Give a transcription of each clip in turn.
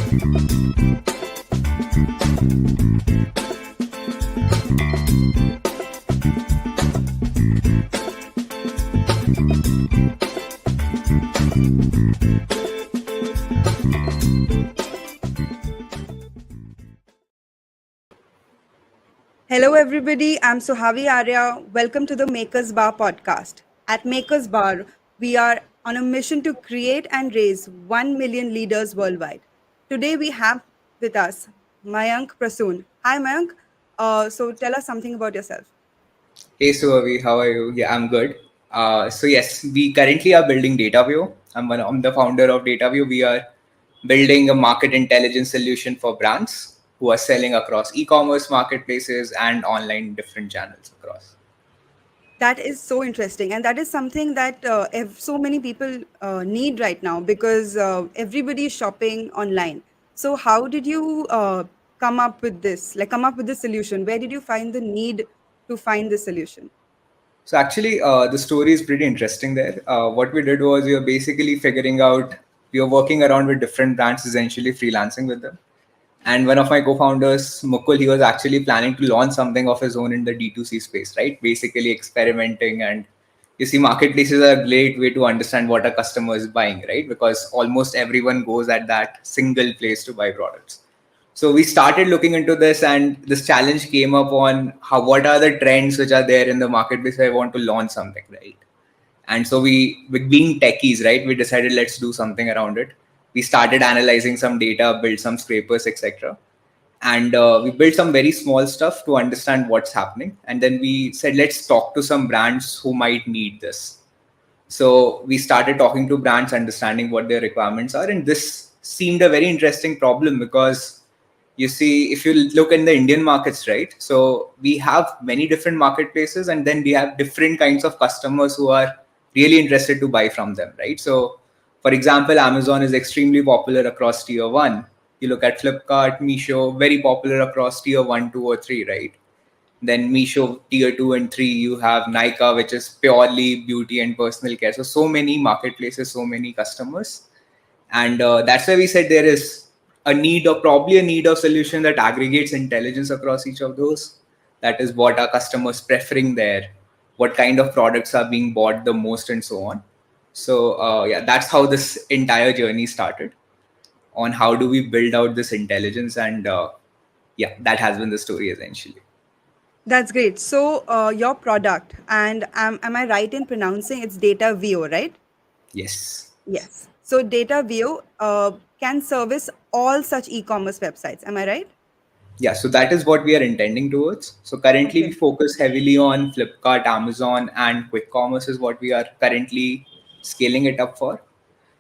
Hello, everybody. I'm Suhavi Arya. Welcome to the Makers Bar podcast. At Makers Bar, we are on a mission to create and raise 1 million leaders worldwide. Today, we have with us Mayank Prasoon. Hi, Mayank. So, tell us something about yourself. Hey Suavi, how are you? Yeah, I'm good. So yes, we currently are building Datavio. I'm the founder of Datavio. We are building a market intelligence solution for brands who are selling across e-commerce marketplaces and online different channels across. That is so interesting, and that is something that so many people need right now because everybody is shopping online. So, how did you come up with this? Like, come up with this solution? Where did you find the need to find this solution? So actually, the story is pretty interesting there. What we did was we were basically figuring out, we were working around with different brands, essentially freelancing with them. And one of my co-founders, Mukul, he was actually planning to launch something of his own in the D2C space, right? Basically experimenting. And you see, marketplaces are a great way to understand what a customer is buying, right? Because almost everyone goes at that single place to buy products. So we started looking into this, and this challenge came up on what are the trends which are there in the marketplace. I want to launch something, right? And so we, with being techies, right, we decided let's do something around it. We started analyzing some data, build some scrapers, etc. And we built some very small stuff to understand what's happening. And then we said, let's talk to some brands who might need this. So we started talking to brands, understanding what their requirements are. And this seemed a very interesting problem because you see, if you look in the Indian markets, right? So we have many different marketplaces, and then we have different kinds of customers who are really interested to buy from them, right? So, for example, Amazon is extremely popular across tier one. You look at Flipkart, Meesho, very popular across tier one, two, or three, right? Then Meesho tier two and three, you have Nykaa, which is purely beauty and personal care. So many marketplaces, so many customers. And that's why we said there is a need, or probably a need of solution that aggregates intelligence across each of those. That is what our customers preferring there, what kind of products are being bought the most, and so on. So yeah, that's how this entire journey started, on how do we build out this intelligence. And yeah, that has been the story essentially. That's great. So, your product, and am I right in pronouncing it's Datavio, right? Yes. Yes. So, Datavio can service all such e-commerce websites. Am I right? Yeah, so that is what we are intending towards. So currently we Okay. focus heavily on Flipkart, Amazon, and quick commerce is what we are currently scaling it up for.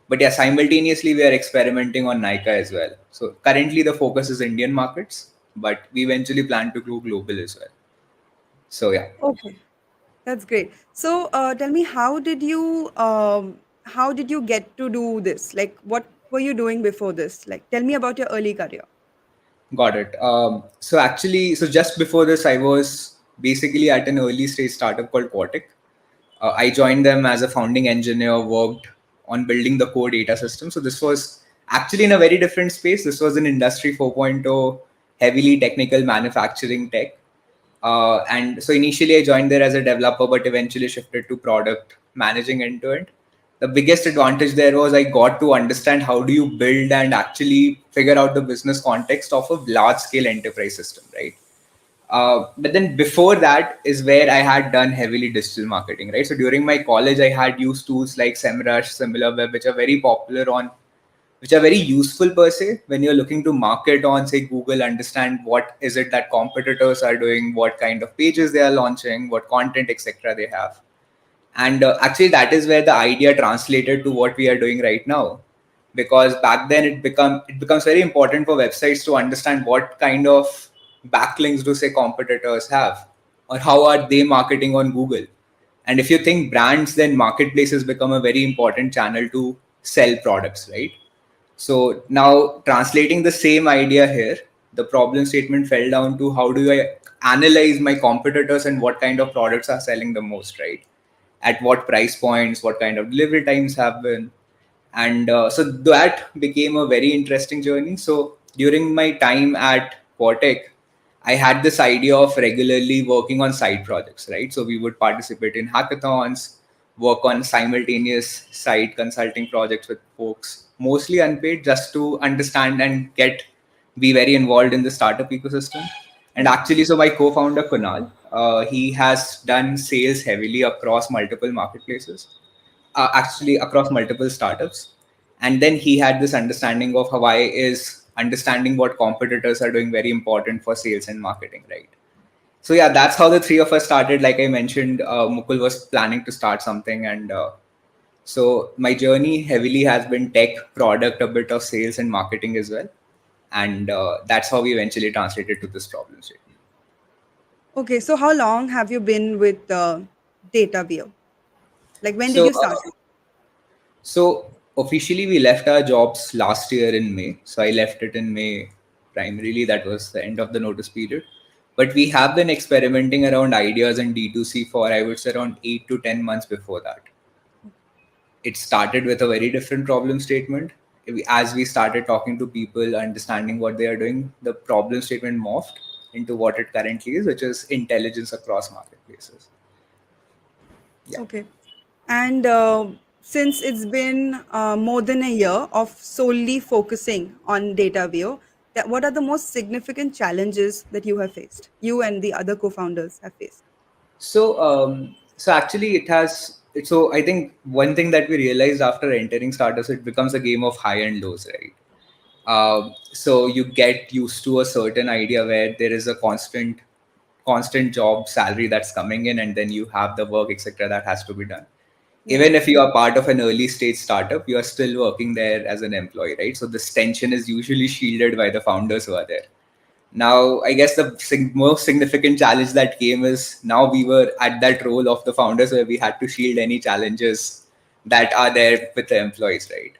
But yeah, simultaneously we are experimenting on Nykaa as well. So currently the focus is Indian markets, but we eventually plan to go global as well. So yeah. Okay. That's great. So, tell me, how did you get to do this? Like, what were you doing before this? Like, tell me about your early career. Got it. So actually, so just before this, I was basically at an early stage startup called Quartic. I joined them as a founding engineer, worked on building the core data system. So this was actually in a very different space. This was an industry 4.0, heavily technical manufacturing tech. And so initially I joined there as a developer, but eventually shifted to product managing end to end. The biggest advantage there was I got to understand how do you build and actually figure out the business context of a large scale enterprise system, right? But then before that is where I had done heavily digital marketing, right? So during my college, I had used tools like SEMrush, SimilarWeb, which are very popular on, which are very useful per se when you're looking to market on, say, Google, understand what is it that competitors are doing, what kind of pages they are launching, what content, etc. they have. And actually, that is where the idea translated to what we are doing right now. Because back then it becomes very important for websites to understand what kind of backlinks do say competitors have, or how are they marketing on Google. And if you think brands, then marketplaces become a very important channel to sell products, right? So now translating the same idea here, the problem statement fell down to how do I analyze my competitors and what kind of products are selling the most, right? At what price points, what kind of delivery times have been. And so that became a very interesting journey. So during my time at Portec, I had this idea of regularly working on side projects, right? So we would participate in hackathons, work on simultaneous side consulting projects with folks, mostly unpaid, just to understand and be very involved in the startup ecosystem. And Yeah. actually, so my co-founder Kunal, he has done sales heavily across multiple marketplaces, actually across multiple startups. And then he had this understanding of how why is understanding what competitors are doing very important for sales and marketing, right? So yeah, that's how the three of us started. Like I mentioned, Mukul was planning to start something, and so my journey heavily has been tech, product, a bit of sales and marketing as well, and that's how we eventually translated to this problem statement. Okay, so how long have you been with Datavio? Like when did So you start it? So officially, we left our jobs last year in May. So I left it in May. Primarily, that was the end of the notice period. But we have been experimenting around ideas and D2C for, I would say, around 8 to 10 months before that. It started with a very different problem statement. As we started talking to people, understanding what they are doing, the problem statement morphed into what it currently is, which is intelligence across marketplaces. Yeah. Okay. And since it's been more than a year of solely focusing on Datavio, that what are the most significant challenges that you have faced? You and the other co-founders have faced. So actually, it has. So I think one thing that we realized after entering startups, it becomes a game of high and lows, right? So you get used to a certain idea where there is a constant job salary that's coming in, and then you have the work, etc., that has to be done. Yeah. Even if you are part of an early stage startup, you are still working there as an employee, right? So this tension is usually shielded by the founders who are there. Now, I guess the most significant challenge that came is now we were at that role of the founders where we had to shield any challenges that are there with the employees, right?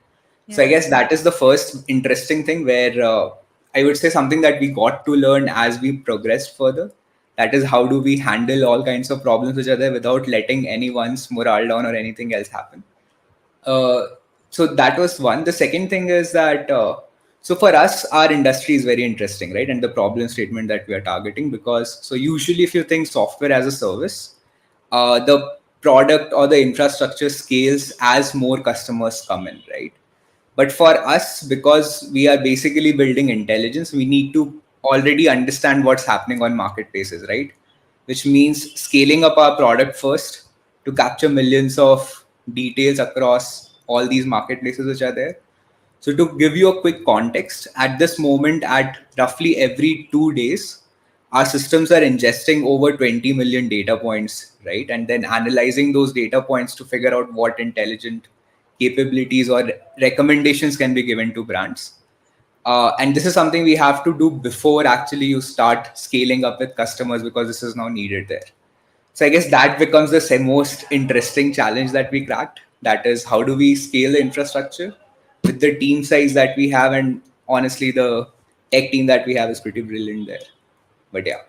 So Yeah. I guess that is the first interesting thing where I would say something that we got to learn as we progressed further. That is, how do we handle all kinds of problems which are there without letting anyone's morale down or anything else happen? uh, so that was one. The second thing is that so for us, our industry is very interesting, right? And the problem statement that we are targeting, because so usually if you think software as a service, the product or the infrastructure scales as more customers come in, right? But for us, because we are basically building intelligence, we need to already understand what's happening on marketplaces, right? Which means scaling up our product first to capture millions of details across all these marketplaces which are there. So to give you a quick context, at this moment, at roughly every 2 days, our systems are ingesting over 20 million data points, right? And then analyzing those data points to figure out what intelligent capabilities or recommendations can be given to brands. And this is something we have to do before actually you start scaling up with customers, because this is now needed there. So I guess that becomes the most interesting challenge that we cracked. That is, how do we scale the infrastructure with the team size that we have? And honestly, the tech team that we have is pretty brilliant there. But yeah.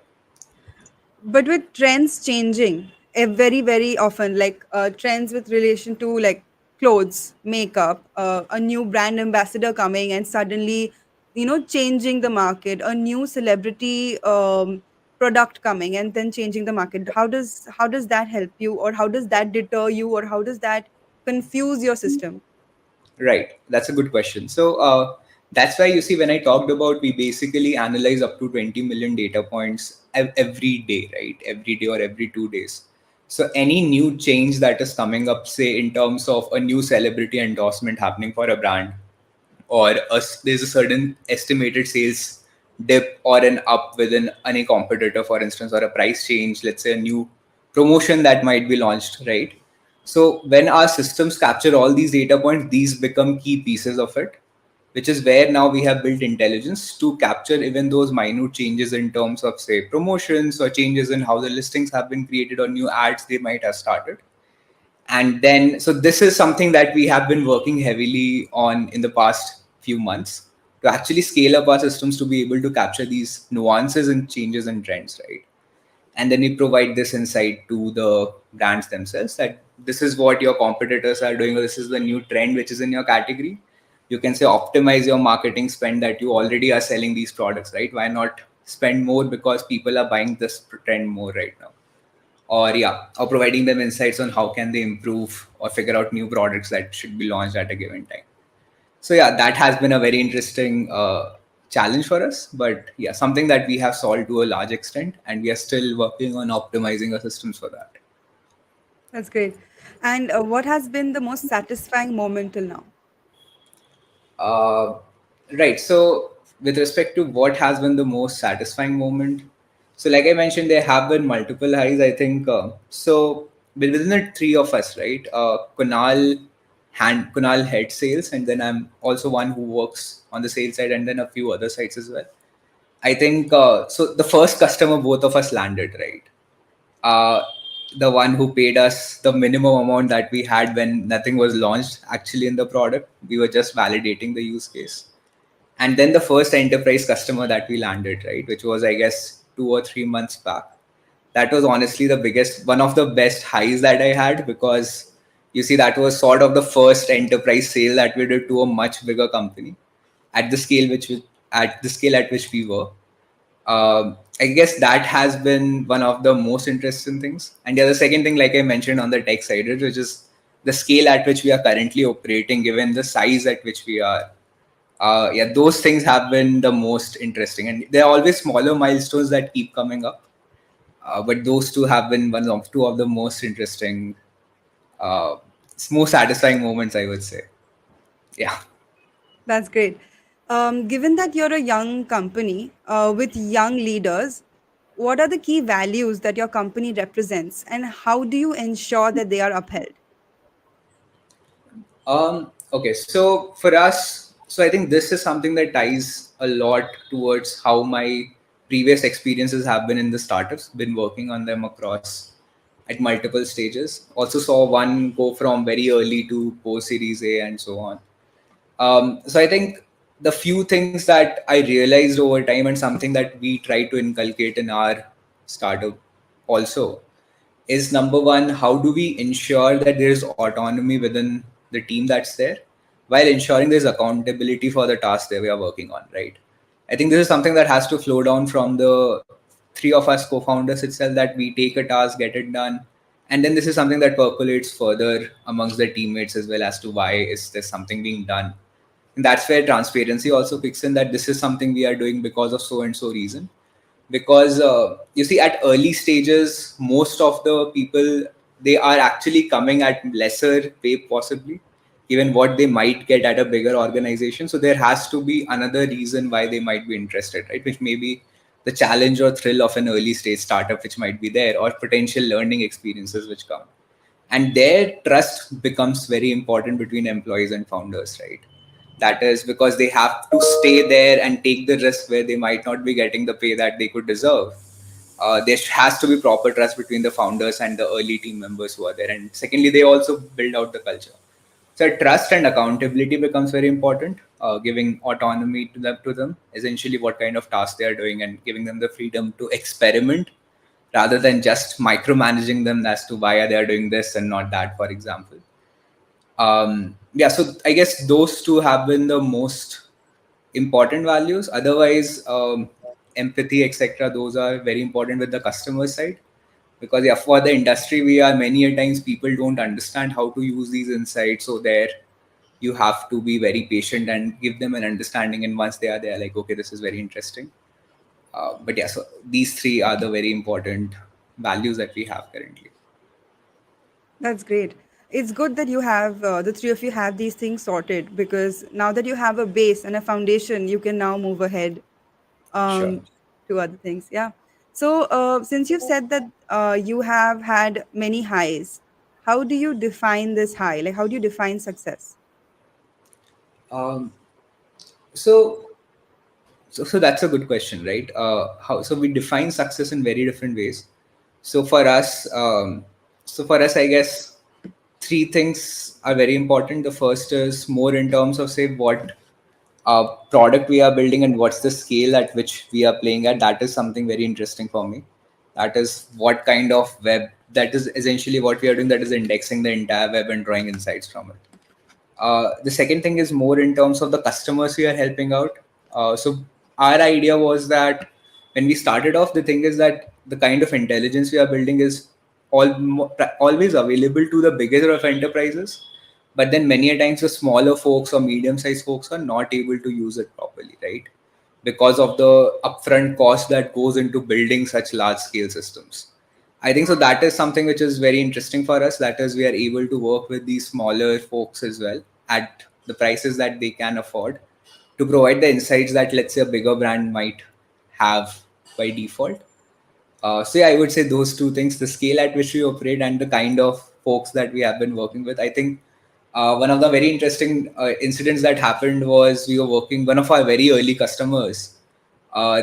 But with trends changing very, very often, like trends with relation to like clothes, makeup, a new brand ambassador coming and suddenly, changing the market, a new celebrity product coming and then changing the market. How does that help you, or how does that deter you, or how does that confuse your system? Right. That's a good question. So that's why you see, when I talked about, we basically analyze up to 20 million data points every day, right? Every day or every 2 days. So any new change that is coming up, say in terms of a new celebrity endorsement happening for a brand, or there's a certain estimated sales dip or an up within any competitor, for instance, or a price change, let's say a new promotion that might be launched, right? So when our systems capture all these data points, these become key pieces of it, which is where now we have built intelligence to capture even those minute changes in terms of, say, promotions or changes in how the listings have been created or new ads they might have started. And then, so this is something that we have been working heavily on in the past few months, to actually scale up our systems to be able to capture these nuances and changes and trends, right? And then we provide this insight to the brands themselves, that this is what your competitors are doing, or this is the new trend which is in your category, you can say optimize your marketing spend that you already are selling these products, right? Why not spend more because people are buying this trend more right now? Or yeah, or providing them insights on how can they improve or figure out new products that should be launched at a given time. So yeah, that has been a very interesting challenge for us, but yeah, something that we have solved to a large extent, and we are still working on optimizing our systems for that. That's great. And what has been the most satisfying moment till now? Uh, right. So, with respect to what has been the most satisfying moment, so like I mentioned, there have been multiple highs. I think so. Within the three of us, right? Kunal head sales, and then I'm also one who works on the sales side, and then a few other sites as well. I think so. The first customer both of us landed, right? uh, the one who paid us the minimum amount that we had when nothing was launched actually in the product. We were just validating the use case. And then the first enterprise customer that we landed, right, which was, I guess, 2 or 3 months back. That was honestly the biggest, one of the best highs that I had, because you see, that was sort of the first enterprise sale that we did to a much bigger company at the scale at the scale at which we were. I guess that has been one of the most interesting things. And the other second thing, like I mentioned on the tech side, which is the scale at which we are currently operating, given the size at which we are. Yeah, those things have been the most interesting, and there are always smaller milestones that keep coming up. But those two have been two of the most interesting, uh, most satisfying moments, I would say. Yeah. That's great. Given that you're a young company with young leaders, what are the key values that your company represents, and how do you ensure that they are upheld? Okay, so for us, so I think this is something that ties a lot towards how my previous experiences have been in the startups, been working on them across at multiple stages. Also saw one go from very early to post Series A and so on. So I think the few things that I realized over time, and something that we try to inculcate in our startup also, is number one, how do we ensure that there is autonomy within the team that's there, while ensuring there's accountability for the task that we are working on, right? I think this is something that has to flow down from the three of us co-founders itself, that we take a task, get it done, and then this is something that percolates further amongst the teammates as well, as to why is this something being done. And that's where transparency also kicks in, that this is something we are doing because of so and so reason. Because you see, at early stages, most of the people, they are actually coming at lesser pay possibly, given what they might get at a bigger organization. So there has to be another reason why they might be interested, right? Which may be the challenge or thrill of an early stage startup which might be there, or potential learning experiences which come. And their trust becomes very important between employees and founders, right? That is because they have to stay there and take the risk where they might not be getting the pay that they could deserve. There has to be proper trust between the founders and the early team members who are there. And secondly, they also build out the culture. So trust and accountability becomes very important. Giving autonomy to them, essentially what kind of tasks they are doing, and giving them the freedom to experiment rather than just micromanaging them as to why they are doing this and not that, for example. Yeah, so I guess those two have been the most important values. Otherwise, empathy, etc., those are very important with the customer side, because yeah, for the industry we are, many a times people don't understand how to use these insights. So there, you have to be very patient and give them an understanding. And once they are there, like, okay, this is very interesting. But yeah, so these three are the very important values that we have currently. That's great. It's good that you have the three of you have these things sorted, because now that you have a base and a foundation, you can now move ahead Sure. um, to other things. Yeah. So, since you've said that you have had many highs, how do you define this high? Like, how do you define success? Um, so so that's a good question, right? How so we define success in very different ways. So for us, I guess three things are very important. The first is more in terms of, say, what product we are building and what's the scale at which we are playing at. That is something very interesting for me. That is what kind of web that is essentially what we are doing, that is indexing the entire web and drawing insights from it. The second thing is more in terms of the customers we are helping out. So our idea was that when we started off, the thing is that the kind of intelligence we are building is always available to the bigger of enterprises, but then many a times the smaller folks or medium-sized folks are not able to use it properly, right? Because of the upfront cost that goes into building such large-scale systems. I think so. That is something which is very interesting for us. That is, we are able to work with these smaller folks as well at the prices that they can afford to provide the insights that, let's say, a bigger brand might have by default. So yeah, I would say those two things: the scale at which we operate and the kind of folks that we have been working with. I think one of the very interesting incidents that happened was we were working one of our very early customers.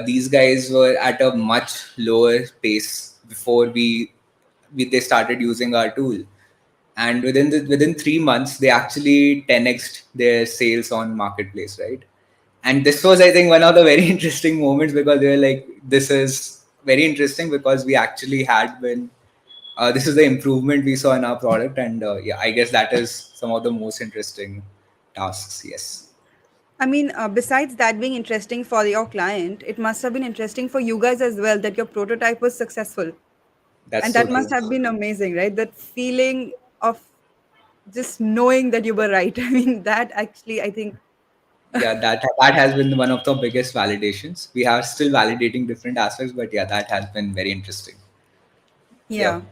These guys were at a much lower pace before we they started using our tool, and within 3 months they actually 10x'd their sales on marketplace, right? And this was, I think, one of the very interesting moments, because they were like, this is very interesting because we actually had been this is the improvement we saw in our product. And yeah, I guess that is some of the most interesting tasks. Yes, I mean, besides that being interesting for your client, it must have been interesting for you guys as well that your prototype was successful. that's And so that must true. have been amazing, right? That feeling of just knowing that you were right. I mean, that actually, I think, Yeah, that has been one of the biggest validations. We are still validating different aspects, but yeah, that has been very interesting. yeah. Yep.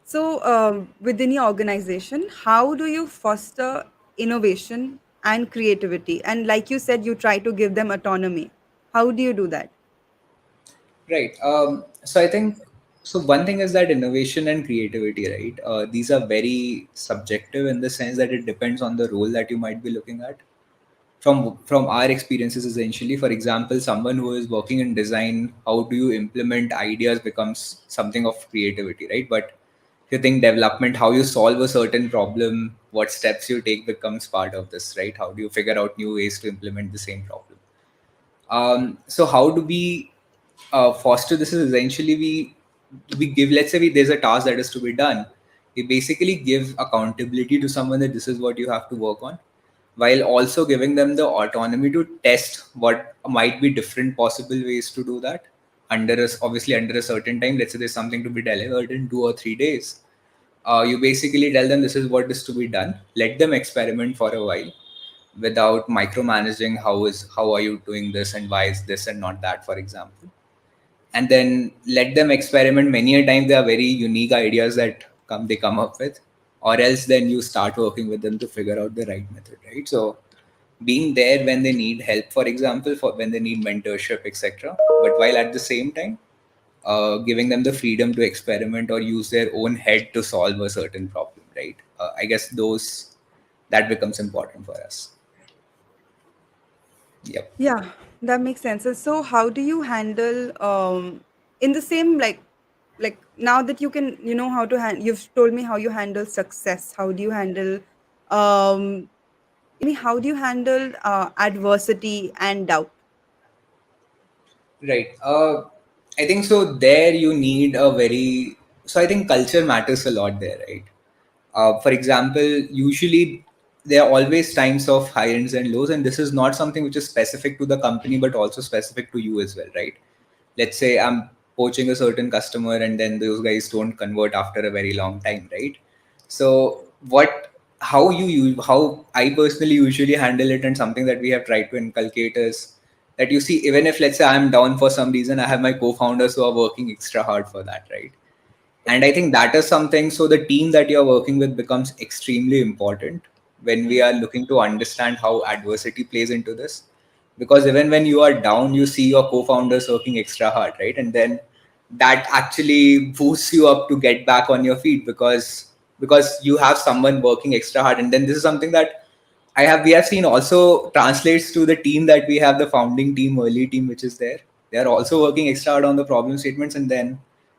So, within your organization, how do you foster innovation and creativity? And like you said, you try to give them autonomy. How do you do that? Right. So I think so. One thing is that innovation and creativity, right? These are very subjective in the sense that it depends on the role that you might be looking at. From our experiences, essentially, for example, someone who is working in design, how do you implement ideas becomes something of creativity, right? But if you think development, how you solve a certain problem, what steps you take becomes part of this, right? How do you figure out new ways to implement the same problem? So how do we foster this? Is essentially we give, let's say there's a task that is to be done. We basically give accountability to someone that this is what you have to work on, while also giving them the autonomy to test what might be different possible ways to do that under us, obviously under a certain time. Let's say there's something to be delivered in 2 or 3 days. You basically tell them this is what is to be done. Let them experiment for a while without micromanaging how are you doing this and why is this and not that, for example. And then let them experiment. Many a time there are very unique ideas that come up with, or else then you start working with them to figure out the right method, right? So being there when they need help, for example, for when they need mentorship, etc., but while at the same time giving them the freedom to experiment or use their own head to solve a certain problem, right? I guess those that becomes important for us. Yep. Yeah, that makes sense. And so, how do you handle in the same like now that you can you know how to you've told me how you handle success. How do you handle um how do you handle adversity and doubt? Right. I think so. There you need a very. So I think culture matters a lot there, right? For example, usually there are always times of high ends and lows, and this is not something which is specific to the company, but also specific to you as well, right? Let's say I'm poaching a certain customer, and then those guys don't convert after a very long time, right? So how I personally usually handle it, and something that we have tried to inculcate is that you see, even if let's say I'm down for some reason, I have my co-founders who are working extra hard for that, right? And I think that is something. So the team that you're working with becomes extremely important when we are looking to understand how adversity plays into this, because even when you are down, you see your co-founders working extra hard, right? And then that actually boosts you up to get back on your feet, because you have someone working extra hard. And then this is something that we have seen also translates to the team that we have, the founding team, early team, which is there. They are also working extra hard on the problem statements, and then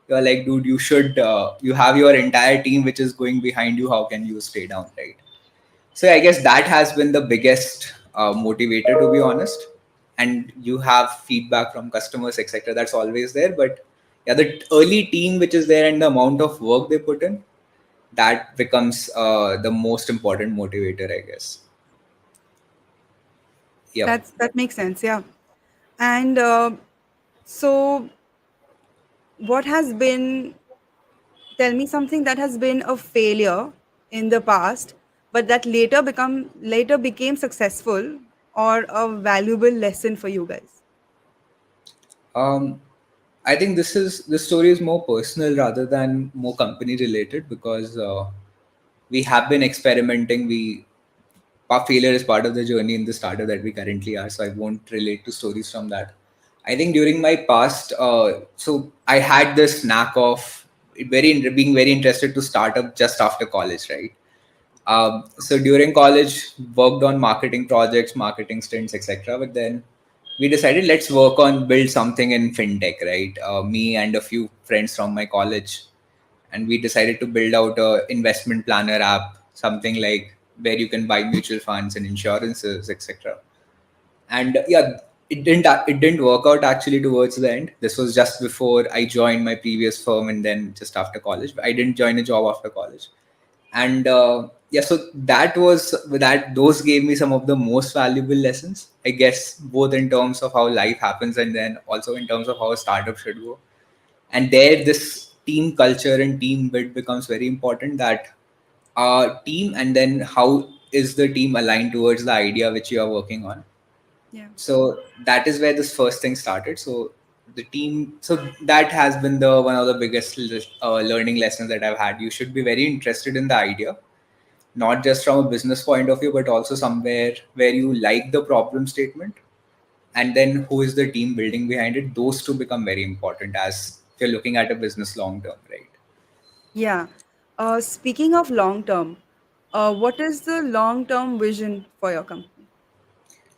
you're like, dude, you should you have your entire team which is going behind you. How can you stay down, right? So I guess that has been the biggest motivator, to be honest. And you have feedback from customers, etc. That's always there, but yeah, the early team which is there and the amount of work they put in, that becomes the most important motivator, I guess. Yep. That makes sense. Yeah. And so, what has been? Tell me something that has been a failure in the past, but that later became successful or a valuable lesson for you guys. Um, I think this story is more personal rather than more company related, because we have been experimenting. Our failure is part of the journey in the startup that we currently are. So I won't relate to stories from that. I think during my past, so I had this knack of being very interested to start up just after college, right? So during college, worked on marketing projects, marketing stints, etc. But then we decided, let's work on build something in fintech, right? Me and a few friends from my college, and we decided to build out a investment planner app, something like where you can buy mutual funds and insurances, etc. And yeah, it didn't work out actually towards the end. This was just before I joined my previous firm, and then just after college. I didn't join a job after college. And yeah, so those gave me some of the most valuable lessons, I guess, both in terms of how life happens and then also in terms of how a startup should go. And there, this team culture and team bit becomes very important, that team, and then how is the team aligned towards the idea which you are working on. Yeah. So that is where this first thing started. So the team, so that has been the one of the biggest learning lessons that I've had. You should be very interested in the idea, not just from a business point of view, but also somewhere where you like the problem statement, and then who is the team building behind it. Those two become very important as if you're looking at a business long term, right? Yeah. Speaking of long term, what is the long term vision for your company?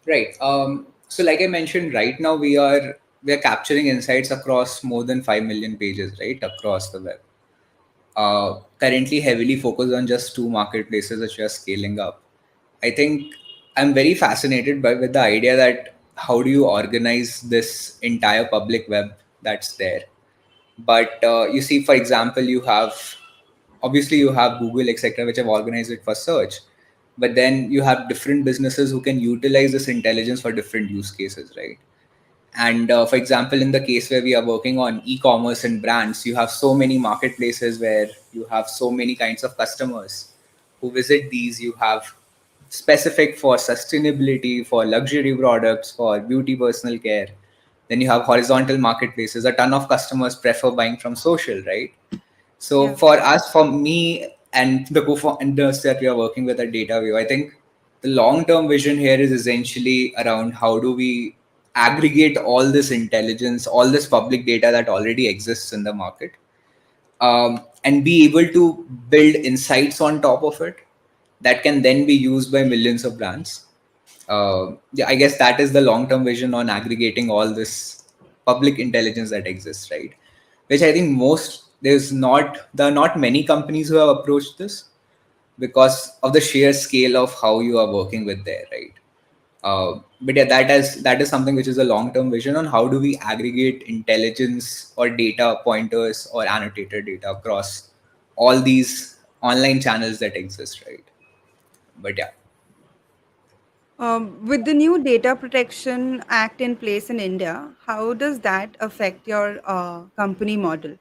Right. So like I mentioned, right now we are capturing insights across more than 5 million pages, right, across the web. Currently heavily focused on just two marketplaces which we are scaling up. I think I'm very fascinated by with the idea that how do you organize this entire public web that's there. But you see, for example, you have Google, etc., which have organized it for search. But then you have different businesses who can utilize this intelligence for different use cases, right? And for example, in the case where we are working on e-commerce and brands, you have so many marketplaces where you have so many kinds of customers who visit these. You have specific for sustainability, for luxury products, for beauty, personal care. Then you have horizontal marketplaces. A ton of customers prefer buying from social, right? So Yeah. for us, for me and the co-founders that we are working with at Datavio, I think the long-term vision here is essentially around how do we aggregate all this intelligence, all this public data that already exists in the market, and be able to build insights on top of it that can then be used by millions of brands. Yeah, I guess that is the long-term vision on aggregating all this public intelligence that exists, right? Which I think there are not many companies who have approached this because of the sheer scale of how you are working with there, right? But yeah, that is something which is a long-term vision on how do we aggregate intelligence or data pointers or annotated data across all these online channels that exist, right? But yeah. With the new Data Protection Act in place in India, how does that affect your company model?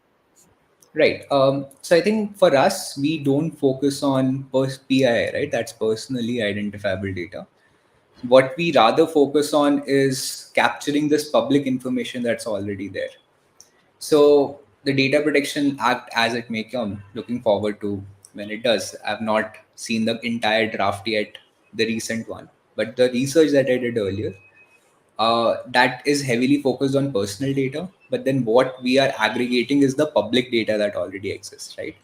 Right. So I think for us, we don't focus on PII, right? That's personally identifiable data. What we rather focus on is capturing this public information that's already there. So the Data Protection Act, as it may come, looking forward to when it does. I've not seen the entire draft yet, the recent one, but the research that I did earlier, that is heavily focused on personal data. But then what we are aggregating is the public data that already exists, right?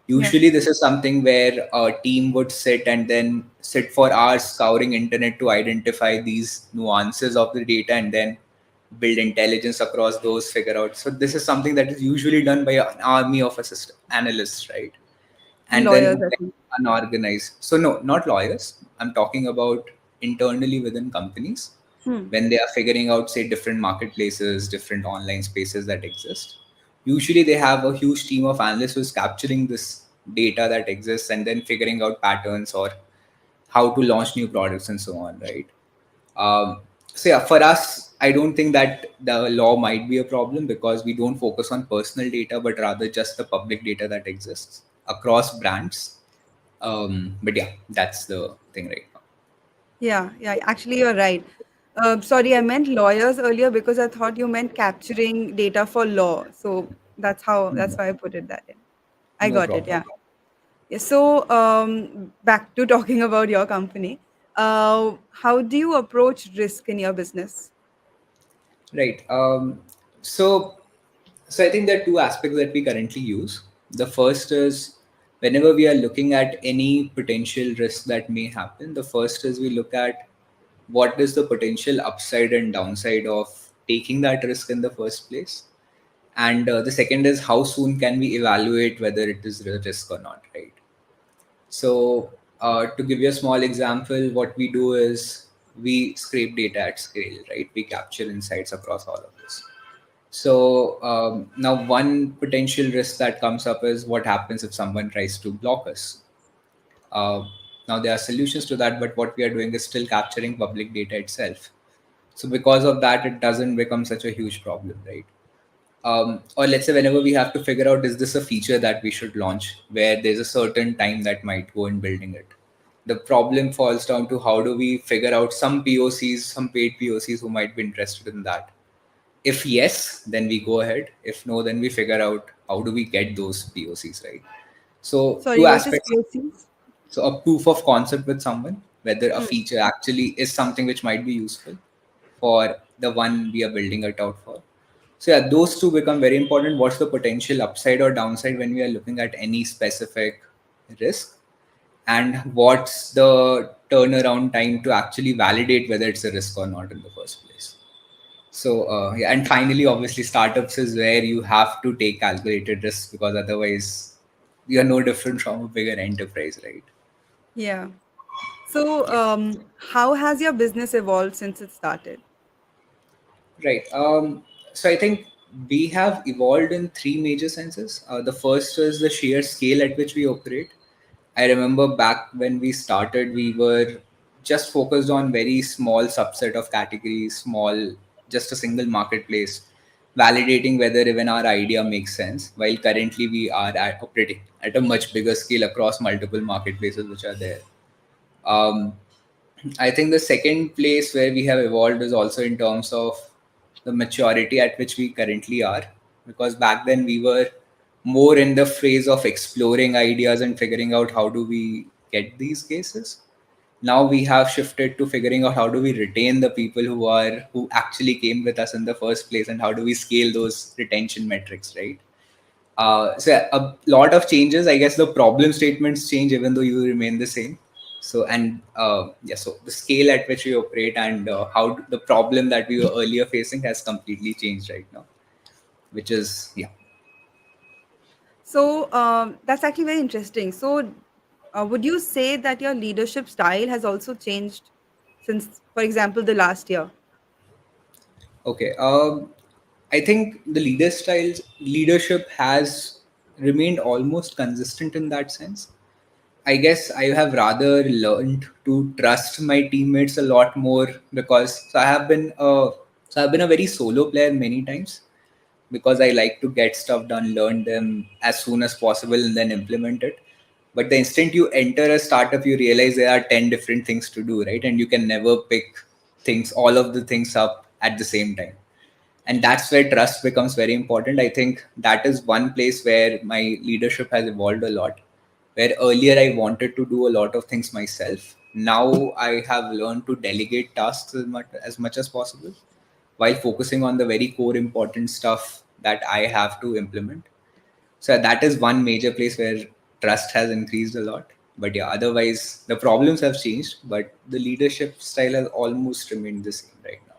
Yeah. Usually, this is something where a team would sit and then sit for hours scouring internet to identify these nuances of the data and then build intelligence across those, figure out. So this is something that is usually done by an army of assistant analysts, right? And And lawyers, then I think. unorganized. So no, not lawyers. I'm talking about internally within companies Hmm. when they are figuring out, say, different marketplaces, different online spaces that exist. usually they have a huge team of analysts who's capturing this data that exists and then figuring out patterns or how to launch new products and so on, right? So yeah, for us, I don't think that the law might be a problem because we don't focus on personal data, but rather just the public data that exists across brands. But yeah, that's the thing right now. Yeah, yeah, actually, you're right. Sorry, I meant lawyers earlier because I thought you meant capturing data for law. So that's why I put it that in. I No got it, problem. yeah. Yeah, so back to talking about your company. How do you approach risk in your business? Right. So, so I think there are two aspects that we currently use. The first is whenever we are looking at any potential risk that may happen, the first is we look at what is the potential upside and downside of taking that risk in the first place. And the second is how soon can we evaluate whether it is a risk or not, right? So, to give you a small example, what we do is we scrape data at scale, right? We capture insights across all of this. So now one potential risk that comes up is what happens if someone tries to block us. Uh, Now there are solutions to that, but what we are doing is still capturing public data itself. So because of that, it doesn't become such a huge problem, right? Or let's say whenever we have to figure out is this a feature that we should launch where there's a certain time that might go in building it. The problem falls down to how do we figure out some POCs, some paid POCs who might be interested in that. If yes, then we go ahead. If no, then we figure out how do we get those POCs, right? So two Sorry, what is aspects. POCs? So a proof of concept with someone, whether a Hmm. feature actually is something which might be useful for the one we are building it out for. So yeah, those two become very important. What's the potential upside or downside when we are looking at any specific risk? And what's the turnaround time to actually validate whether it's a risk or not in the first place? So yeah, and finally, obviously, startups is where you have to take calculated risks because otherwise, you're no different from a bigger enterprise, right? Yeah. So, how has your business evolved since it started? Right. So I think we have evolved in three major senses. The first is the sheer scale at which we operate. I remember back when we started, we were just focused on very small subset of categories, small, just a single marketplace, validating whether even our idea makes sense. While currently we are operating at a much bigger scale across multiple marketplaces which are there. Um, I think the second place where we have evolved is also in terms of the maturity at which we currently are. Because back then we were more in the phase of exploring ideas and figuring out how do we get these cases. Now we have shifted to figuring out how do we retain the people who actually came with us in the first place and how do we scale those retention metrics, right? So yeah, a lot of changes. I guess the problem statements change even though you remain the same. So and yeah, so the scale at which we operate and the problem that we were earlier facing has completely changed right now, which is yeah. So, that's actually very interesting. So, would you say that your leadership style has also changed since, for example, the last year? Okay. I think the leadership has remained almost consistent in that sense. I guess I have rather learned to trust my teammates a lot more because so I've been a very solo player many times because I like to get stuff done, learn them as soon as possible, and then implement it. But the instant you enter a startup, you realize there are 10 different things to do, right? And you can never pick all of the things up at the same time. And that's where trust becomes very important. I think that is one place where my leadership has evolved a lot. Where earlier I wanted to do a lot of things myself. Now I have learned to delegate tasks as much as possible while focusing on the very core important stuff that I have to implement. So that is one major place where trust has increased a lot. But yeah, otherwise the problems have changed, but the leadership style has almost remained the same right now.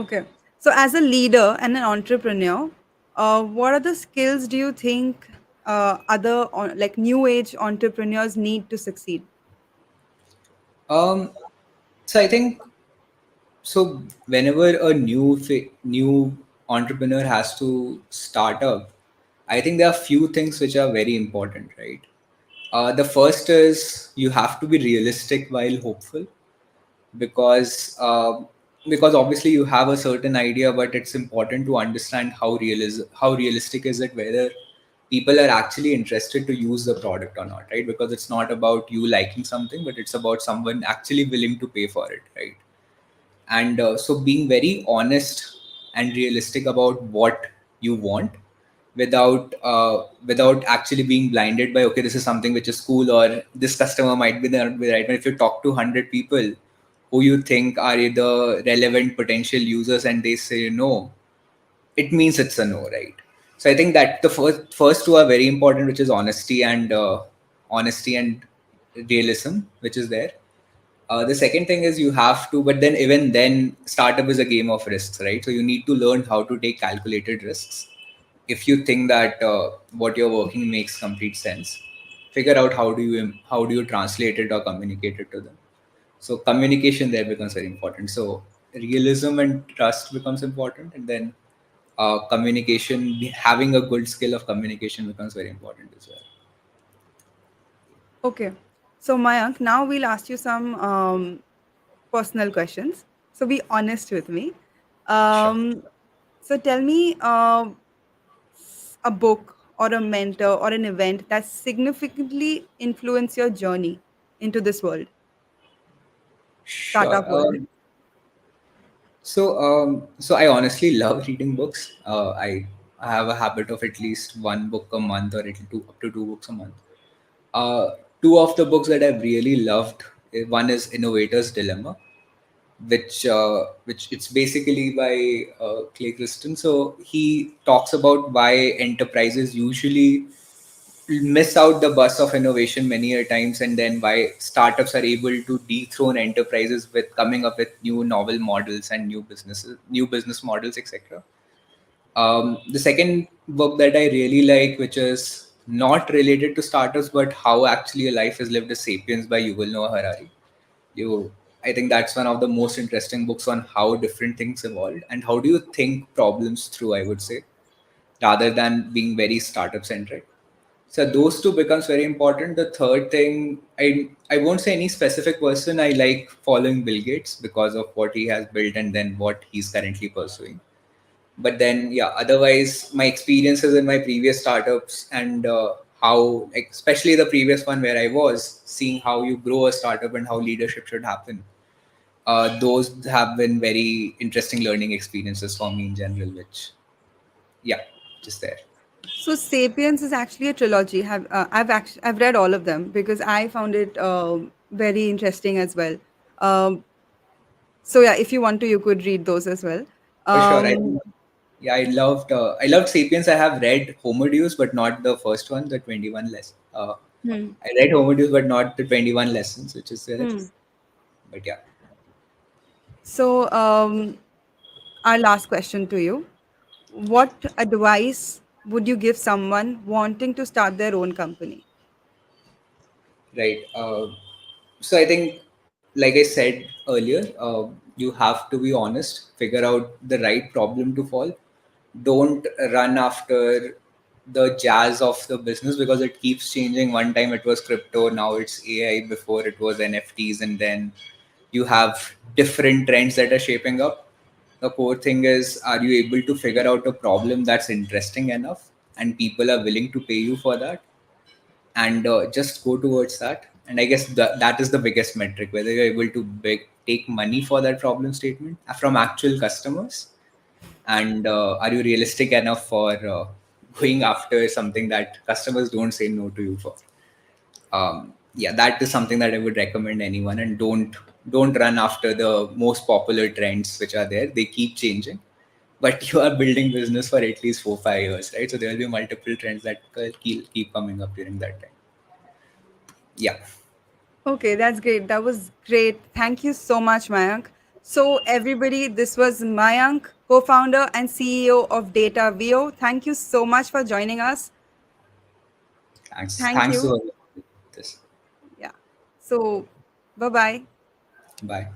Okay. So, as a leader and an entrepreneur, what are the skills do you think like new age entrepreneurs need to succeed? Um, so I think so. Whenever a new entrepreneur has to start up, I think there are few things which are very important, right? The first is you have to be realistic while hopeful, because because obviously you have a certain idea, but it's important to understand how realistic is it, whether people are actually interested to use the product or not, right? Because it's not about you liking something, but it's about someone actually willing to pay for it, right? And so being very honest and realistic about what you want, without actually being blinded by, okay, this is something which is cool, or this customer might be the right one. If you talk to 100 people who you think are the relevant potential users and they say no, it means it's a no, right? So I think that the first two are very important, which is honesty and realism, which is there. The second thing is you have to, but then even then, startup is a game of risks, right? So you need to learn how to take calculated risks. If you think that what you're working makes complete sense, figure out how do you translate it or communicate it to them. So communication there becomes very important. So realism and trust becomes important, and then communication, having a good skill of communication becomes very important as well. Okay. So, Mayank, now we'll ask you some personal questions. So, be honest with me. Sure. Um, so, tell me a book or a mentor or an event that significantly influenced your journey into this world, Sure. startup world. So I honestly love reading books. I have a habit of at least one book a month, or up to two books a month. Uh, Two of the books that I've really loved, one is Innovator's Dilemma, which it's basically by Clay Christen. So he talks about why enterprises usually miss out the bus of innovation many a times, and then why startups are able to dethrone enterprises with coming up with new novel models and new business models, etc. The second book that I really like, which is not related to startups but how actually a life is lived, is Sapiens by Yuval Noah Harari. you I think that's one of the most interesting books on how different things evolved and how do you think problems through, I would say, rather than being very startup centric. So those two becomes very important. The third thing, I won't say any specific person. I like following Bill Gates because of what he has built and then what he's currently pursuing. But then, yeah, otherwise, my experiences in my previous startups and how, like, especially the previous one where I was seeing how you grow a startup and how leadership should happen. Those have been very interesting learning experiences for me in general. Which, yeah, just there. So, Sapiens is actually a trilogy. I've read all of them because I found it very interesting as well. Um, so, yeah, if you want to, you could read those as well. For sure, Um, yeah, I loved *Sapiens*. I have read *Homo Deus*, but not the first one, the 21 less. hmm, I read *Homo Deus*, but not the 21 lessons, which is there. hmm. But yeah, So, our last question to you: what advice would you give someone wanting to start their own company? right. So I think, like I said earlier, you have to be honest, figure out the right problem to solve. Don't run after the jazz of the business because it keeps changing. One time it was crypto, now it's AI, before it was NFTs, and then you have different trends that are shaping up. The core thing is, are you able to figure out a problem that's interesting enough and people are willing to pay you for that, and just go towards that. And I guess that is the biggest metric, whether you're able to take money for that problem statement from actual customers, and are you realistic enough for going after something that customers don't say no to you for. Yeah, that is something that I would recommend anyone. And don't run after the most popular trends which are there. They keep changing, but you are building business for at least 4 5 years, right? So there will be multiple trends that keep coming up during that time. Yeah. Okay, that's great. That was great. Thank you so much, Mayank. So, everybody, this was Mayank, co founder and CEO of Datavio. Thank you so much for joining us. Thank Thanks you. to this. Yeah. So, bye bye. Bye.